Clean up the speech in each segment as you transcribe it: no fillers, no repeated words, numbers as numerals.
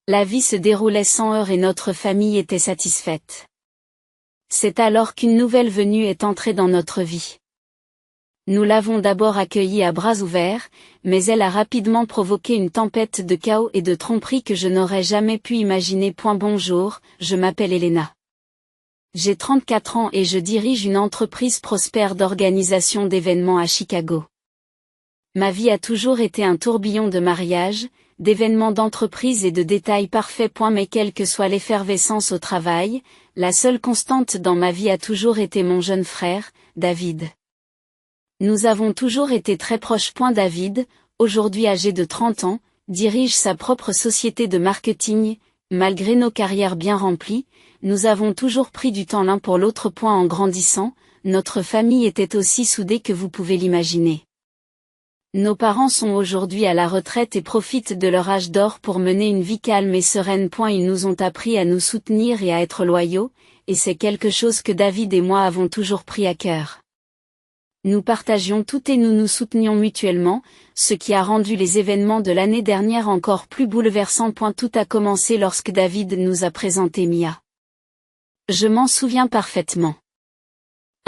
La vie se déroulait sans heurts et notre famille était satisfaite. C'est alors qu'une nouvelle venue est entrée dans notre vie. Nous l'avons d'abord accueillie à bras ouverts, mais elle a rapidement provoqué une tempête de chaos et de tromperies que je n'aurais jamais pu imaginer. Bonjour, je m'appelle Elena. J'ai 34 ans et je dirige une entreprise prospère d'organisation d'événements à Chicago. Ma vie a toujours été un tourbillon de mariages, d'événements d'entreprise et de détails parfaits. Mais quelle que soit l'effervescence au travail, la seule constante dans ma vie a toujours été mon jeune frère, David. Nous avons toujours été très proches. David, aujourd'hui âgé de 30 ans, dirige sa propre société de marketing. Malgré nos carrières bien remplies, nous avons toujours pris du temps l'un pour l'autre. En grandissant, notre famille était aussi soudée que vous pouvez l'imaginer. Nos parents sont aujourd'hui à la retraite et profitent de leur âge d'or pour mener une vie calme et sereine. Ils nous ont appris à nous soutenir et à être loyaux, et c'est quelque chose que David et moi avons toujours pris à cœur. Nous partagions tout et nous nous soutenions mutuellement, ce qui a rendu les événements de l'année dernière encore plus bouleversants. Tout a commencé lorsque David nous a présenté Mia. Je m'en souviens parfaitement.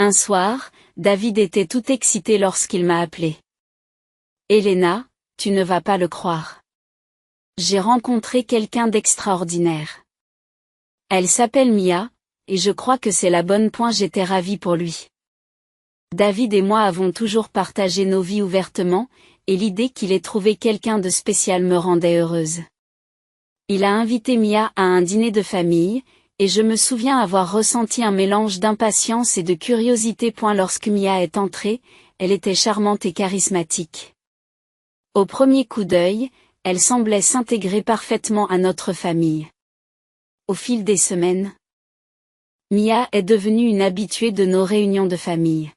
Un soir, David était tout excité lorsqu'il m'a appelé. Elena, tu ne vas pas le croire. J'ai rencontré quelqu'un d'extraordinaire. Elle s'appelle Mia, et je crois que c'est la bonne. J'étais ravie pour lui. David et moi avons toujours partagé nos vies ouvertement, et l'idée qu'il ait trouvé quelqu'un de spécial me rendait heureuse. Il a invité Mia à un dîner de famille, et je me souviens avoir ressenti un mélange d'impatience et de curiosité. Lorsque Mia est entrée, elle était charmante et charismatique. Au premier coup d'œil, elle semblait s'intégrer parfaitement à notre famille. Au fil des semaines, Mia est devenue une habituée de nos réunions de famille.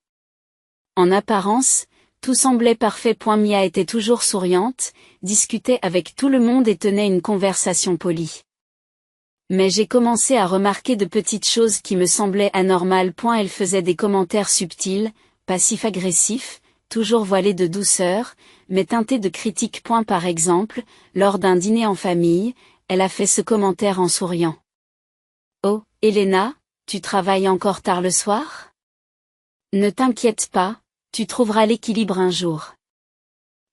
En apparence, tout semblait parfait. Mia était toujours souriante, discutait avec tout le monde et tenait une conversation polie. Mais j'ai commencé à remarquer de petites choses qui me semblaient anormales. Elle faisait des commentaires subtils, passifs-agressifs, toujours voilés de douceur, mais teintés de critique. Par exemple, lors d'un dîner en famille, elle a fait ce commentaire en souriant. « Oh, Elena, tu travailles encore tard le soir ? Ne t'inquiète pas, tu trouveras l'équilibre un jour. »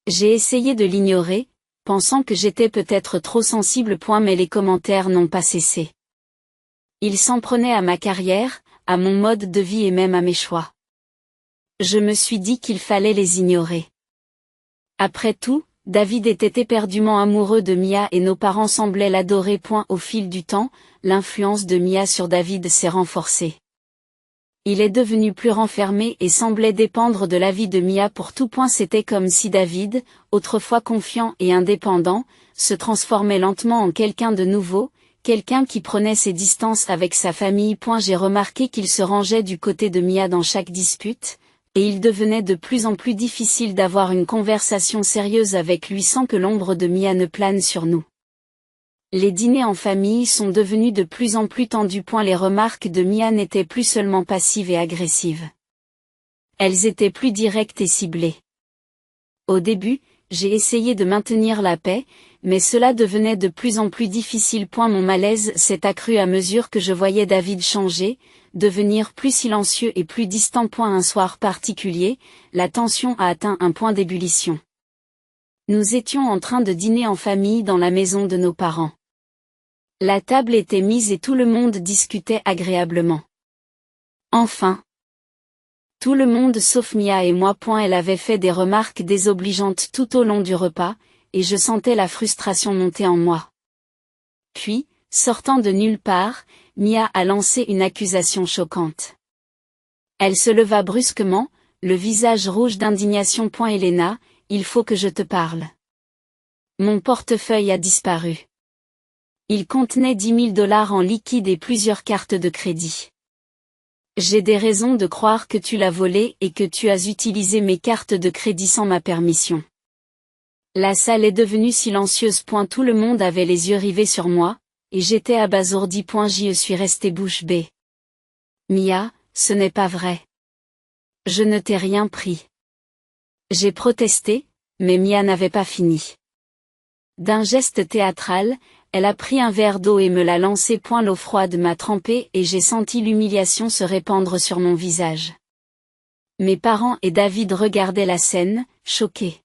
J'ai essayé de l'ignorer, pensant que j'étais peut-être trop sensible. Mais les commentaires n'ont pas cessé. Ils s'en prenaient à ma carrière, à mon mode de vie et même à mes choix. Je me suis dit qu'il fallait les ignorer. Après tout, David était éperdument amoureux de Mia et nos parents semblaient l'adorer. Au fil du temps, l'influence de Mia sur David s'est renforcée. Il est devenu plus renfermé et semblait dépendre de l'avis de Mia pour tout. C'était comme si David, autrefois confiant et indépendant, se transformait lentement en quelqu'un de nouveau, quelqu'un qui prenait ses distances avec sa famille. J'ai remarqué qu'il se rangeait du côté de Mia dans chaque dispute, et il devenait de plus en plus difficile d'avoir une conversation sérieuse avec lui sans que l'ombre de Mia ne plane sur nous. Les dîners en famille sont devenus de plus en plus tendus. Les remarques de Mia n'étaient plus seulement passives et agressives. Elles étaient plus directes et ciblées. Au début, j'ai essayé de maintenir la paix, mais cela devenait de plus en plus difficile. Mon malaise s'est accru à mesure que je voyais David changer, devenir plus silencieux et plus distant. Un soir particulier, la tension a atteint un point d'ébullition. Nous étions en train de dîner en famille dans la maison de nos parents. La table était mise et tout le monde discutait agréablement. Enfin, tout le monde sauf Mia et moi. Elle avait fait des remarques désobligeantes tout au long du repas, et je sentais la frustration monter en moi. Puis, sortant de nulle part, Mia a lancé une accusation choquante. Elle se leva brusquement, le visage rouge d'indignation. Elena, il faut que je te parle. Mon portefeuille a disparu. Il contenait $10 000 en liquide et plusieurs cartes de crédit. J'ai des raisons de croire que tu l'as volé et que tu as utilisé mes cartes de crédit sans ma permission. La salle est devenue silencieuse. Tout le monde avait les yeux rivés sur moi, et j'étais abasourdi. Je suis resté bouche bée. Mia, ce n'est pas vrai. Je ne t'ai rien pris. J'ai protesté, mais Mia n'avait pas fini. D'un geste théâtral, elle a pris un verre d'eau et me l'a lancé. L'eau froide m'a trempé et j'ai senti l'humiliation se répandre sur mon visage. Mes parents et David regardaient la scène, choqués.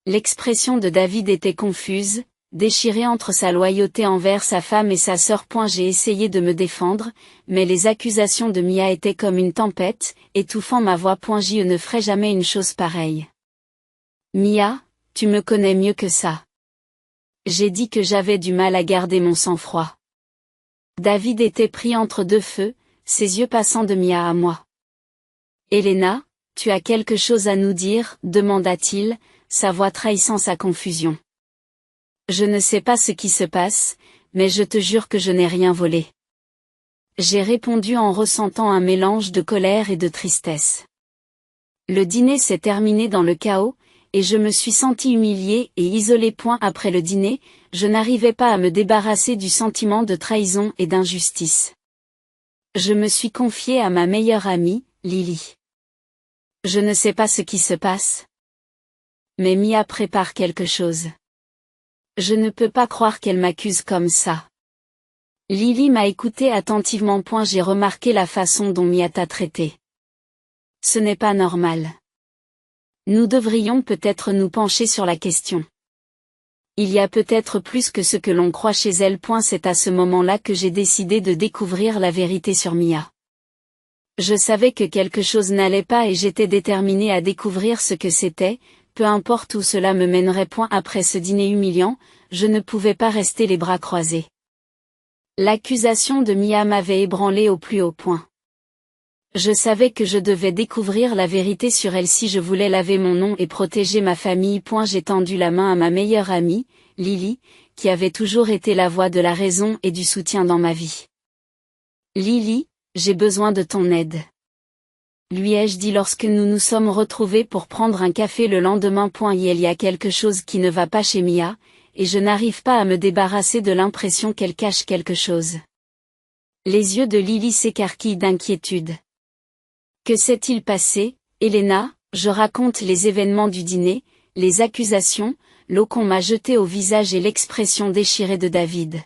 L'expression de David était confuse, déchiré entre sa loyauté envers sa femme et sa sœur. J'ai essayé de me défendre, mais les accusations de Mia étaient comme une tempête, étouffant ma voix. Je ne ferai jamais une chose pareille. Mia, tu me connais mieux que ça. J'ai dit que j'avais du mal à garder mon sang-froid. David était pris entre deux feux, ses yeux passant de Mia à moi. Elena, tu as quelque chose à nous dire, demanda-t-il, sa voix trahissant sa confusion. Je ne sais pas ce qui se passe, mais je te jure que je n'ai rien volé. J'ai répondu en ressentant un mélange de colère et de tristesse. Le dîner s'est terminé dans le chaos, et je me suis sentie humiliée et isolée. Après le dîner, je n'arrivais pas à me débarrasser du sentiment de trahison et d'injustice. Je me suis confiée à ma meilleure amie, Lily. Je ne sais pas ce qui se passe. Mais Mia prépare quelque chose. Je ne peux pas croire qu'elle m'accuse comme ça. Lily m'a écouté attentivement. J'ai remarqué la façon dont Mia t'a traité. Ce n'est pas normal. Nous devrions peut-être nous pencher sur la question. Il y a peut-être plus que ce que l'on croit chez elle. C'est à ce moment-là que j'ai décidé de découvrir la vérité sur Mia. Je savais que quelque chose n'allait pas et j'étais déterminée à découvrir ce que c'était, peu importe où cela me mènerait. Après ce dîner humiliant, je ne pouvais pas rester les bras croisés. L'accusation de Mia m'avait ébranlée au plus haut point. Je savais que je devais découvrir la vérité sur elle si je voulais laver mon nom et protéger ma famille. J'ai tendu la main à ma meilleure amie, Lily, qui avait toujours été la voix de la raison et du soutien dans ma vie. Lily, j'ai besoin de ton aide. Lui ai-je dit lorsque nous nous sommes retrouvés pour prendre un café le lendemain. Il y a quelque chose qui ne va pas chez Mia, et je n'arrive pas à me débarrasser de l'impression qu'elle cache quelque chose. Les yeux de Lily s'écarquillent d'inquiétude. Que s'est-il passé, Elena? Je raconte les événements du dîner, les accusations, l'eau qu'on m'a jetée au visage et l'expression déchirée de David.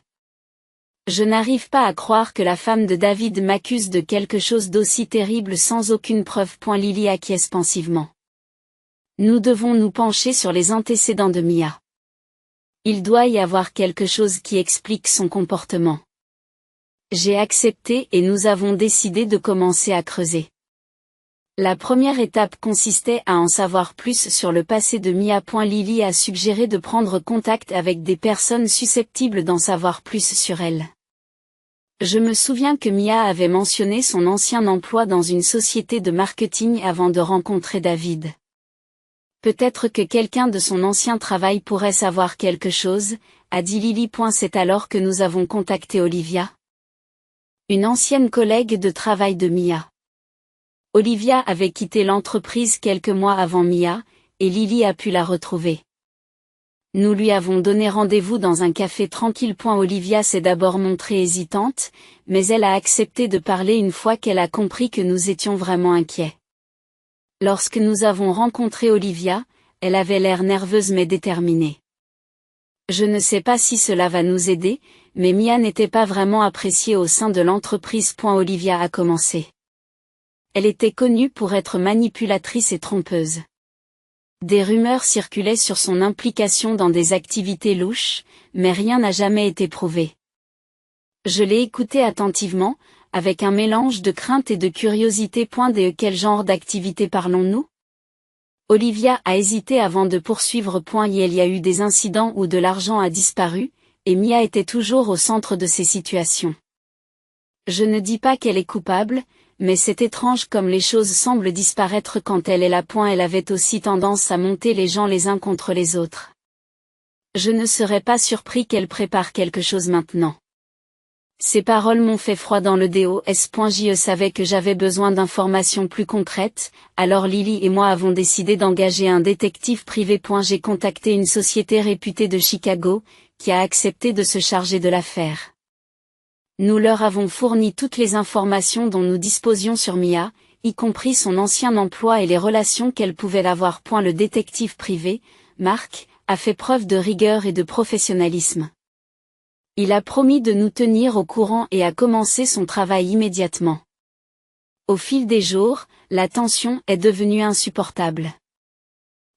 Je n'arrive pas à croire que la femme de David m'accuse de quelque chose d'aussi terrible sans aucune preuve. Lily acquiesce pensivement. Nous devons nous pencher sur les antécédents de Mia. Il doit y avoir quelque chose qui explique son comportement. J'ai accepté et nous avons décidé de commencer à creuser. La première étape consistait à en savoir plus sur le passé de Mia. Lily a suggéré de prendre contact avec des personnes susceptibles d'en savoir plus sur elle. Je me souviens que Mia avait mentionné son ancien emploi dans une société de marketing avant de rencontrer David. Peut-être que quelqu'un de son ancien travail pourrait savoir quelque chose, a dit Lily. C'est alors que nous avons contacté Olivia, une ancienne collègue de travail de Mia. Olivia avait quitté l'entreprise quelques mois avant Mia, et Lily a pu la retrouver. Nous lui avons donné rendez-vous dans un café tranquille. Olivia s'est d'abord montrée hésitante, mais elle a accepté de parler une fois qu'elle a compris que nous étions vraiment inquiets. Lorsque nous avons rencontré Olivia, elle avait l'air nerveuse mais déterminée. Je ne sais pas si cela va nous aider, mais Mia n'était pas vraiment appréciée au sein de l'entreprise. Olivia a commencé. Elle était connue pour être manipulatrice et trompeuse. Des rumeurs circulaient sur son implication dans des activités louches, mais rien n'a jamais été prouvé. Je l'ai écoutée attentivement, avec un mélange de crainte et de curiosité. De quel genre d'activité parlons-nous? Olivia a hésité avant de poursuivre. Il y a eu des incidents où de l'argent a disparu, et Mia était toujours au centre de ces situations. Je ne dis pas qu'elle est coupable, mais c'est étrange comme les choses semblent disparaître quand elle est là. Elle avait aussi tendance à monter les gens les uns contre les autres. Je ne serais pas surpris qu'elle prépare quelque chose maintenant. Ces paroles m'ont fait froid dans le dos. Je savais que j'avais besoin d'informations plus concrètes, alors Lily et moi avons décidé d'engager un détective privé. J'ai contacté une société réputée de Chicago, qui a accepté de se charger de l'affaire. Nous leur avons fourni toutes les informations dont nous disposions sur Mia, y compris son ancien emploi et les relations qu'elle pouvait avoir. Le détective privé, Mark, a fait preuve de rigueur et de professionnalisme. Il a promis de nous tenir au courant et a commencé son travail immédiatement. Au fil des jours, la tension est devenue insupportable.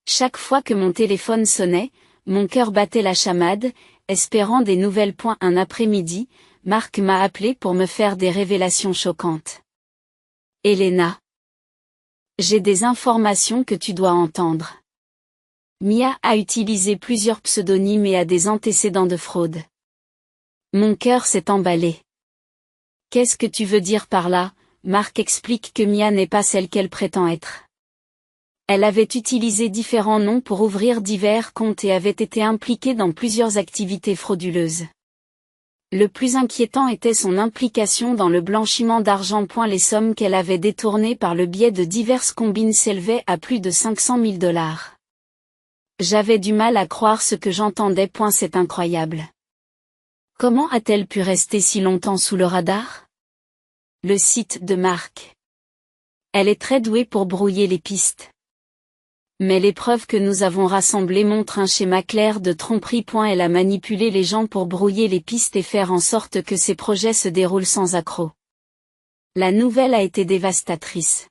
Chaque fois que mon téléphone sonnait, mon cœur battait la chamade, espérant des nouvelles. Un après-midi, Marc m'a appelé pour me faire des révélations choquantes. Elena. J'ai des informations que tu dois entendre. Mia a utilisé plusieurs pseudonymes et a des antécédents de fraude. Mon cœur s'est emballé. Qu'est-ce que tu veux dire par là? Marc explique que Mia n'est pas celle qu'elle prétend être. Elle avait utilisé différents noms pour ouvrir divers comptes et avait été impliquée dans plusieurs activités frauduleuses. Le plus inquiétant était son implication dans le blanchiment d'argent. Les sommes qu'elle avait détournées par le biais de diverses combines s'élevaient à plus de 500 000 $. J'avais du mal à croire ce que j'entendais. C'est incroyable. Comment a-t-elle pu rester si longtemps sous le radar? Le site de Marc. Elle est très douée pour brouiller les pistes. Mais les preuves que nous avons rassemblées montrent un schéma clair de tromperie. Elle a manipulé les gens pour brouiller les pistes et faire en sorte que ses projets se déroulent sans accroc. La nouvelle a été dévastatrice.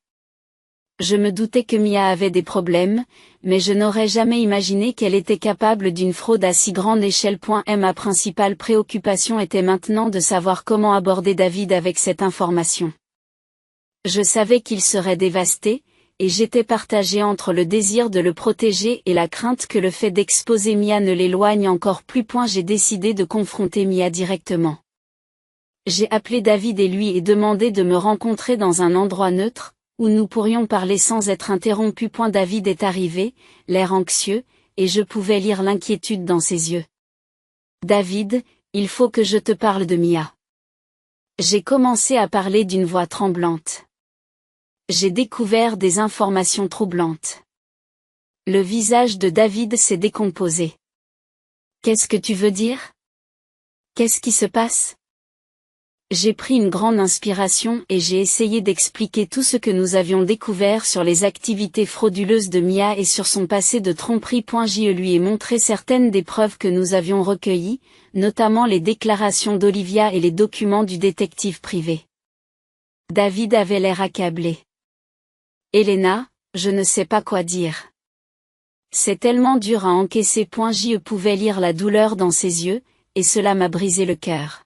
Je me doutais que Mia avait des problèmes, mais je n'aurais jamais imaginé qu'elle était capable d'une fraude à si grande échelle. Ma principale préoccupation était maintenant de savoir comment aborder David avec cette information. Je savais qu'il serait dévasté, et j'étais partagée entre le désir de le protéger et la crainte que le fait d'exposer Mia ne l'éloigne encore plus. J'ai décidé de confronter Mia directement. J'ai appelé David et lui ai demandé de me rencontrer dans un endroit neutre, où nous pourrions parler sans être interrompus. David est arrivé, l'air anxieux, et je pouvais lire l'inquiétude dans ses yeux. David, il faut que je te parle de Mia. J'ai commencé à parler d'une voix tremblante. J'ai découvert des informations troublantes. Le visage de David s'est décomposé. Qu'est-ce que tu veux dire? Qu'est-ce qui se passe? J'ai pris une grande inspiration et j'ai essayé d'expliquer tout ce que nous avions découvert sur les activités frauduleuses de Mia et sur son passé de tromperie. Je lui ai montré certaines des preuves que nous avions recueillies, notamment les déclarations d'Olivia et les documents du détective privé. David avait l'air accablé. Elena, je ne sais pas quoi dire. C'est tellement dur à encaisser. Je pouvais lire la douleur dans ses yeux, et cela m'a brisé le cœur.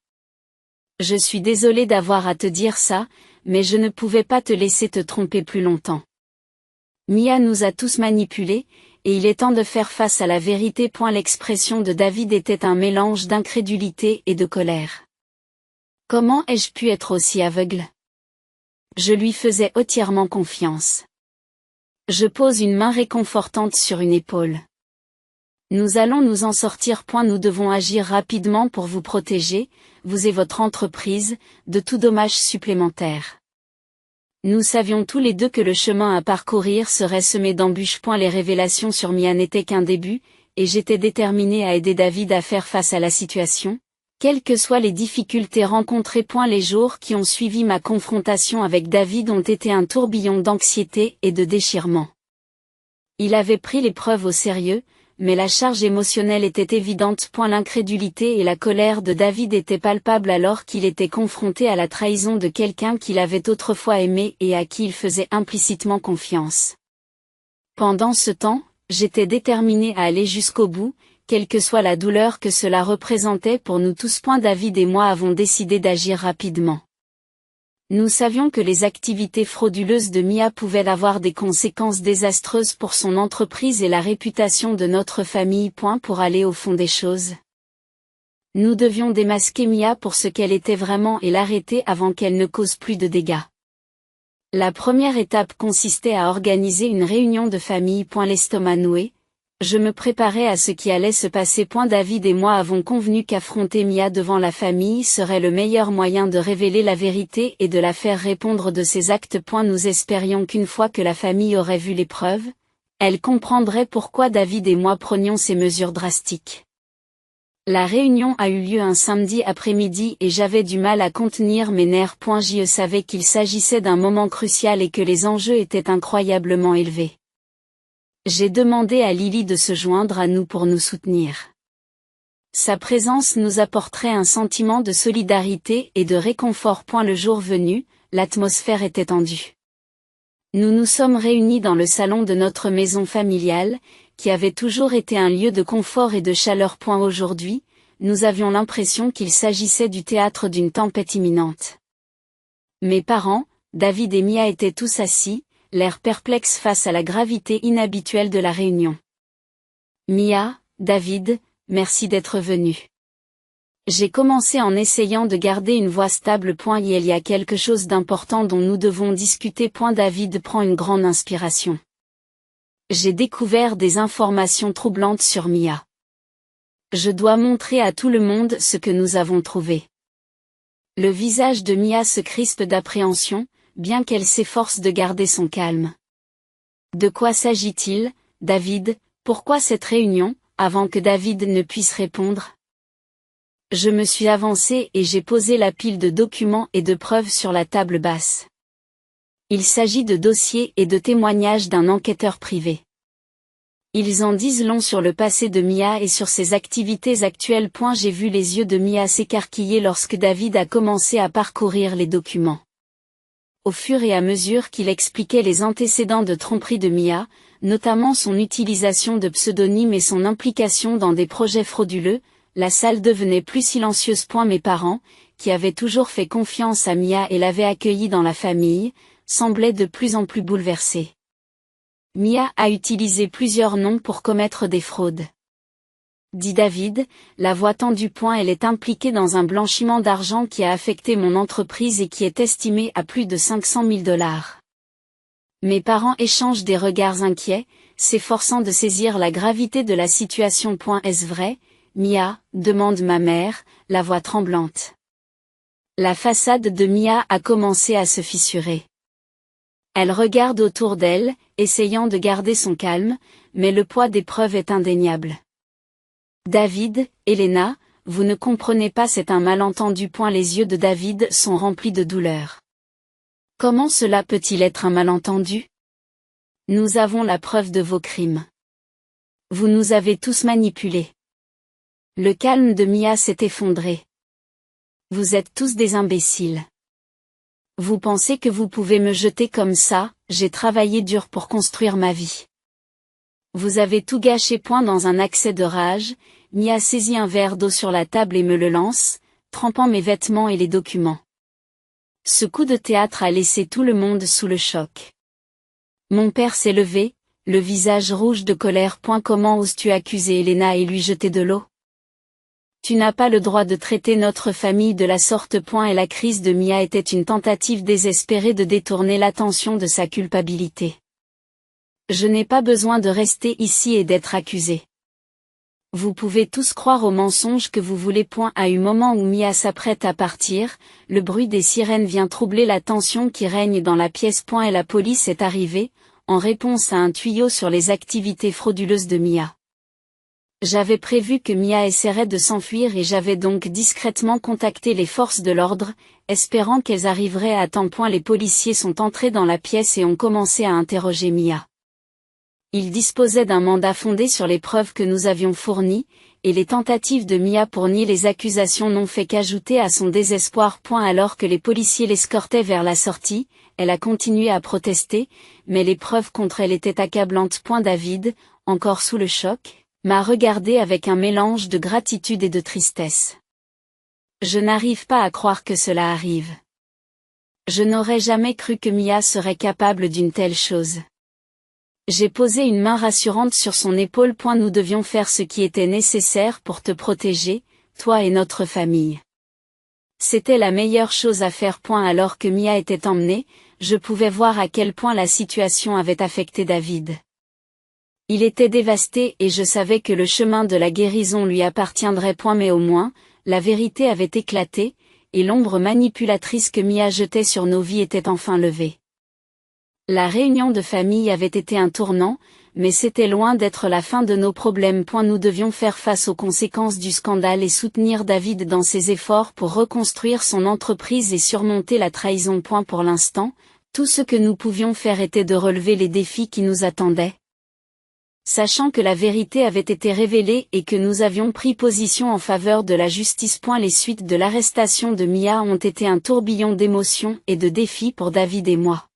Je suis désolée d'avoir à te dire ça, mais je ne pouvais pas te laisser te tromper plus longtemps. Mia nous a tous manipulés, et il est temps de faire face à la vérité. L'expression de David était un mélange d'incrédulité et de colère. Comment ai-je pu être aussi aveugle? Je lui faisais entièrement confiance. Je pose une main réconfortante sur une épaule. Nous allons nous en sortir. Nous devons agir rapidement pour vous protéger, vous et votre entreprise, de tout dommage supplémentaire. Nous savions tous les deux que le chemin à parcourir serait semé d'embûches. Les révélations sur Mia n'étaient qu'un début, et j'étais déterminée à aider David à faire face à la situation, quelles que soient les difficultés rencontrées. Les jours qui ont suivi ma confrontation avec David ont été un tourbillon d'anxiété et de déchirement. Il avait pris l'épreuve au sérieux, mais la charge émotionnelle était évidente. L'incrédulité et la colère de David étaient palpables alors qu'il était confronté à la trahison de quelqu'un qu'il avait autrefois aimé et à qui il faisait implicitement confiance. Pendant ce temps, j'étais déterminée à aller jusqu'au bout, quelle que soit la douleur que cela représentait pour nous tous. David et moi avons décidé d'agir rapidement. Nous savions que les activités frauduleuses de Mia pouvaient avoir des conséquences désastreuses pour son entreprise et la réputation de notre famille. Pour aller au fond des choses, nous devions démasquer Mia pour ce qu'elle était vraiment et l'arrêter avant qu'elle ne cause plus de dégâts. La première étape consistait à organiser une réunion de famille. L'estomac noué, je me préparais à ce qui allait se passer. David et moi avons convenu qu'affronter Mia devant la famille serait le meilleur moyen de révéler la vérité et de la faire répondre de ses actes. Nous espérions qu'une fois que la famille aurait vu les preuves, elle comprendrait pourquoi David et moi prenions ces mesures drastiques. La réunion a eu lieu un samedi après-midi et j'avais du mal à contenir mes nerfs. Je savais qu'il s'agissait d'un moment crucial et que les enjeux étaient incroyablement élevés. J'ai demandé à Lily de se joindre à nous pour nous soutenir. Sa présence nous apporterait un sentiment de solidarité et de réconfort. Le jour venu, l'atmosphère était tendue. Nous nous sommes réunis dans le salon de notre maison familiale, qui avait toujours été un lieu de confort et de chaleur. Aujourd'hui, nous avions l'impression qu'il s'agissait du théâtre d'une tempête imminente. Mes parents, David et Mia étaient tous assis, l'air perplexe face à la gravité inhabituelle de la réunion. Mia, David, merci d'être venus. J'ai commencé en essayant de garder une voix stable. Il y a quelque chose d'important dont nous devons discuter. David prend une grande inspiration. J'ai découvert des informations troublantes sur Mia. Je dois montrer à tout le monde ce que nous avons trouvé. Le visage de Mia se crispe d'appréhension, bien qu'elle s'efforce de garder son calme. De quoi s'agit-il, David? Pourquoi cette réunion? Avant que David ne puisse répondre, je me suis avancé et j'ai posé la pile de documents et de preuves sur la table basse. Il s'agit de dossiers et de témoignages d'un enquêteur privé. Ils en disent long sur le passé de Mia et sur ses activités actuelles. J'ai vu les yeux de Mia s'écarquiller lorsque David a commencé à parcourir les documents. Au fur et à mesure qu'il expliquait les antécédents de tromperie de Mia, notamment son utilisation de pseudonymes et son implication dans des projets frauduleux, la salle devenait plus silencieuse. Mes parents, qui avaient toujours fait confiance à Mia et l'avaient accueillie dans la famille, semblaient de plus en plus bouleversés. Mia a utilisé plusieurs noms pour commettre des fraudes. Dit David, la voix tendue. Elle est impliquée dans un blanchiment d'argent qui a affecté mon entreprise et qui est estimé à plus de 500 000 $. Mes parents échangent des regards inquiets, s'efforçant de saisir la gravité de la situation. Est-ce vrai, Mia? Demande ma mère, la voix tremblante. La façade de Mia a commencé à se fissurer. Elle regarde autour d'elle, essayant de garder son calme, mais le poids des preuves est indéniable. David, Elena, vous ne comprenez pas, c'est un malentendu. Les yeux de David sont remplis de douleur. Comment cela peut-il être un malentendu? Nous avons la preuve de vos crimes. Vous nous avez tous manipulés. Le calme de Mia s'est effondré. Vous êtes tous des imbéciles. Vous pensez que vous pouvez me jeter comme ça? J'ai travaillé dur pour construire ma vie. Vous avez tout gâché. Dans un accès de rage, Mia saisit un verre d'eau sur la table et me le lance, trempant mes vêtements et les documents. Ce coup de théâtre a laissé tout le monde sous le choc. Mon père s'est levé, le visage rouge de colère. Comment oses-tu accuser Elena et lui jeter de l'eau? Tu n'as pas le droit de traiter notre famille de la sorte. Et la crise de Mia était une tentative désespérée de détourner l'attention de sa culpabilité. Je n'ai pas besoin de rester ici et d'être accusé. Vous pouvez tous croire aux mensonges que vous voulez. À un moment où Mia s'apprête à partir, le bruit des sirènes vient troubler la tension qui règne dans la pièce. Et la police est arrivée, en réponse à un tuyau sur les activités frauduleuses de Mia. J'avais prévu que Mia essaierait de s'enfuir et j'avais donc discrètement contacté les forces de l'ordre, espérant qu'elles arriveraient à temps. Les policiers sont entrés dans la pièce et ont commencé à interroger Mia. Ils disposaient d'un mandat fondé sur les preuves que nous avions fournies, et les tentatives de Mia pour nier les accusations n'ont fait qu'ajouter à son désespoir. Alors que les policiers l'escortaient vers la sortie, elle a continué à protester, mais les preuves contre elle étaient accablantes. David, encore sous le choc, m'a regardé avec un mélange de gratitude et de tristesse. Je n'arrive pas à croire que cela arrive. Je n'aurais jamais cru que Mia serait capable d'une telle chose. J'ai posé une main rassurante sur son épaule. Nous devions faire ce qui était nécessaire pour te protéger, toi et notre famille. C'était la meilleure chose à faire. Alors que Mia était emmenée, je pouvais voir à quel point la situation avait affecté David. Il était dévasté et je savais que le chemin de la guérison lui appartiendrait. Mais au moins, la vérité avait éclaté, et l'ombre manipulatrice que Mia jetait sur nos vies était enfin levée. La réunion de famille avait été un tournant, mais c'était loin d'être la fin de nos problèmes. Nous devions faire face aux conséquences du scandale et soutenir David dans ses efforts pour reconstruire son entreprise et surmonter la trahison. Pour l'instant, tout ce que nous pouvions faire était de relever les défis qui nous attendaient. Sachant que la vérité avait été révélée et que nous avions pris position en faveur de la justice. Les suites de l'arrestation de Mia ont été un tourbillon d'émotions et de défis pour David et moi.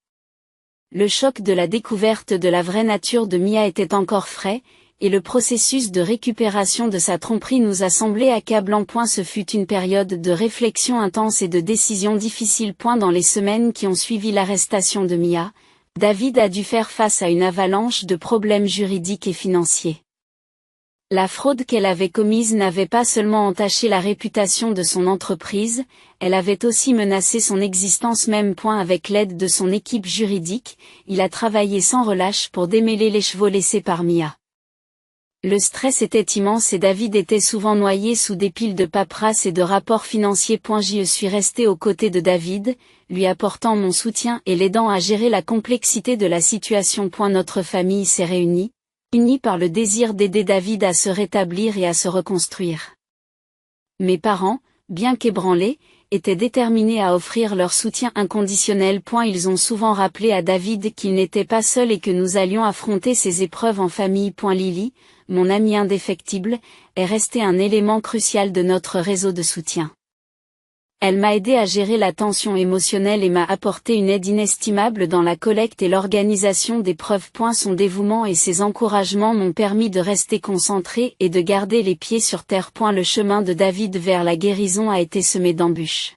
Le choc de la découverte de la vraie nature de Mia était encore frais, et le processus de récupération de sa tromperie nous a semblé accablant. Ce fut une période de réflexion intense et de décisions difficiles. Dans les semaines qui ont suivi l'arrestation de Mia, David a dû faire face à une avalanche de problèmes juridiques et financiers. La fraude qu'elle avait commise n'avait pas seulement entaché la réputation de son entreprise, elle avait aussi menacé son existence même. Avec l'aide de son équipe juridique, il a travaillé sans relâche pour démêler les chevaux laissés par Mia. Le stress était immense et David était souvent noyé sous des piles de paperasse et de rapports financiers. Je suis resté aux côtés de David, lui apportant mon soutien et l'aidant à gérer la complexité de la situation. Notre famille s'est réunie, unie par le désir d'aider David à se rétablir et à se reconstruire. Mes parents, bien qu'ébranlés, étaient déterminés à offrir leur soutien inconditionnel. Ils ont souvent rappelé à David qu'il n'était pas seul et que nous allions affronter ces épreuves en famille. Lily, mon amie indéfectible, est restée un élément crucial de notre réseau de soutien. Elle m'a aidé à gérer la tension émotionnelle et m'a apporté une aide inestimable dans la collecte et l'organisation des preuves. Son dévouement et ses encouragements m'ont permis de rester concentré et de garder les pieds sur terre. Le chemin de David vers la guérison a été semé d'embûches.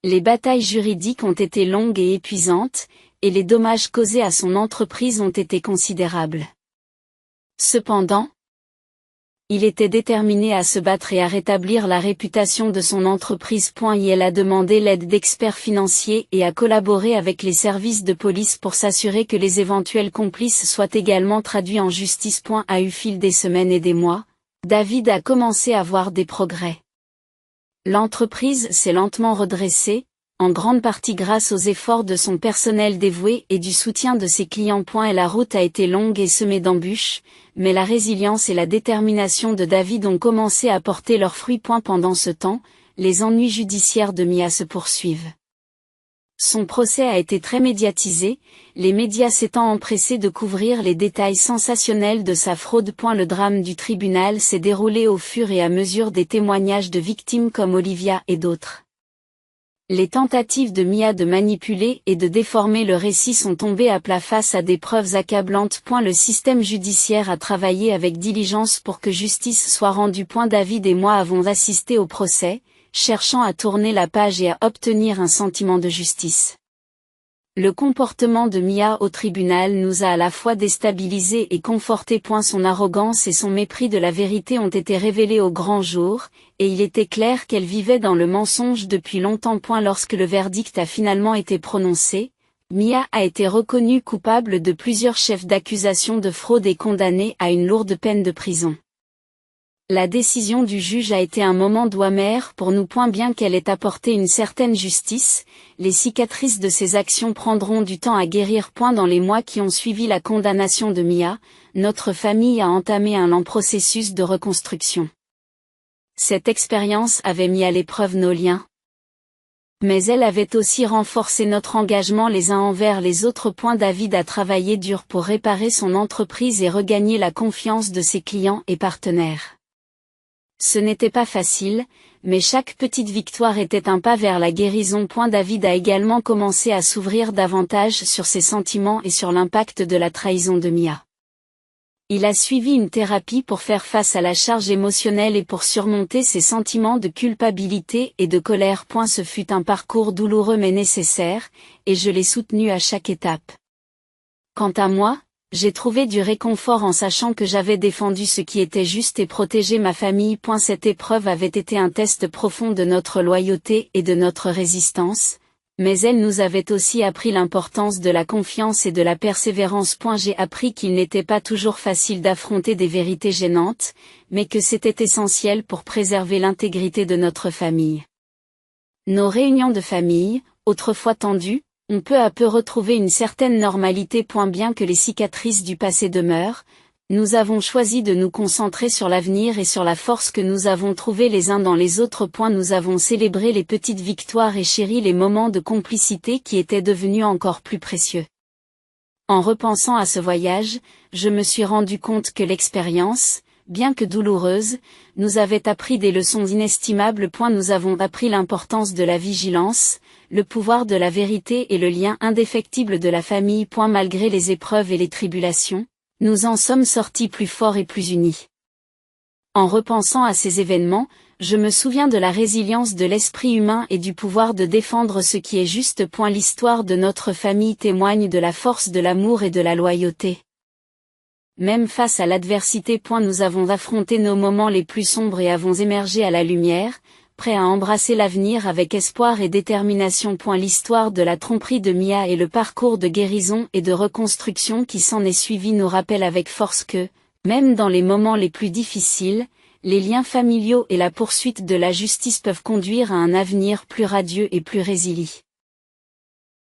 Les batailles juridiques ont été longues et épuisantes, et les dommages causés à son entreprise ont été considérables. Cependant, il était déterminé à se battre et à rétablir la réputation de son entreprise. Elle a demandé l'aide d'experts financiers et a collaboré avec les services de police pour s'assurer que les éventuels complices soient également traduits en justice. Au fil des semaines et des mois, David a commencé à voir des progrès. L'entreprise s'est lentement redressée, en grande partie grâce aux efforts de son personnel dévoué et du soutien de ses clients. La route a été longue et semée d'embûches, mais la résilience et la détermination de David ont commencé à porter leurs fruits. Pendant ce temps, les ennuis judiciaires de Mia se poursuivent. Son procès a été très médiatisé, les médias s'étant empressés de couvrir les détails sensationnels de sa fraude. Le drame du tribunal s'est déroulé au fur et à mesure des témoignages de victimes comme Olivia et d'autres. Les tentatives de Mia de manipuler et de déformer le récit sont tombées à plat face à des preuves accablantes. Le système judiciaire a travaillé avec diligence pour que justice soit rendue. David et moi avons assisté au procès, cherchant à tourner la page et à obtenir un sentiment de justice. Le comportement de Mia au tribunal nous a à la fois déstabilisés et confortés. Son arrogance et son mépris de la vérité ont été révélés au grand jour, et il était clair qu'elle vivait dans le mensonge depuis longtemps. Lorsque le verdict a finalement été prononcé, Mia a été reconnue coupable de plusieurs chefs d'accusation de fraude et condamnée à une lourde peine de prison. La décision du juge a été un moment doux amer pour nous. Bien qu'elle ait apporté une certaine justice, les cicatrices de ces actions prendront du temps à guérir. Dans les mois qui ont suivi la condamnation de Mia, notre famille a entamé un lent processus de reconstruction. Cette expérience avait mis à l'épreuve nos liens. Mais elle avait aussi renforcé notre engagement les uns envers les autres. David a travaillé dur pour réparer son entreprise et regagner la confiance de ses clients et partenaires. Ce n'était pas facile, mais chaque petite victoire était un pas vers la guérison. David a également commencé à s'ouvrir davantage sur ses sentiments et sur l'impact de la trahison de Mia. Il a suivi une thérapie pour faire face à la charge émotionnelle et pour surmonter ses sentiments de culpabilité et de colère. Ce fut un parcours douloureux mais nécessaire, et je l'ai soutenu à chaque étape. Quant à moi, j'ai trouvé du réconfort en sachant que j'avais défendu ce qui était juste et protégé ma famille. Cette épreuve avait été un test profond de notre loyauté et de notre résistance, mais elle nous avait aussi appris l'importance de la confiance et de la persévérance. J'ai appris qu'il n'était pas toujours facile d'affronter des vérités gênantes, mais que c'était essentiel pour préserver l'intégrité de notre famille. Nos réunions de famille, autrefois tendues, ont peu à peu retrouvé une certaine normalité. Bien que les cicatrices du passé demeurent, nous avons choisi de nous concentrer sur l'avenir et sur la force que nous avons trouvée les uns dans les autres. Nous avons célébré les petites victoires et chéri les moments de complicité qui étaient devenus encore plus précieux. En repensant à ce voyage, je me suis rendu compte que l'expérience, bien que douloureuse, nous avait appris des leçons inestimables. Nous avons appris l'importance de la vigilance, le pouvoir de la vérité et le lien indéfectible de la famille. Malgré les épreuves et les tribulations, nous en sommes sortis plus forts et plus unis. En repensant à ces événements, je me souviens de la résilience de l'esprit humain et du pouvoir de défendre ce qui est juste. L'histoire de notre famille témoigne de la force de l'amour et de la loyauté. Même face à l'adversité, nous avons affronté nos moments les plus sombres et avons émergé à la lumière, prêts à embrasser l'avenir avec espoir et détermination. L'histoire de la tromperie de Mia et le parcours de guérison et de reconstruction qui s'en est suivi nous rappellent avec force que, même dans les moments les plus difficiles, les liens familiaux et la poursuite de la justice peuvent conduire à un avenir plus radieux et plus résilient.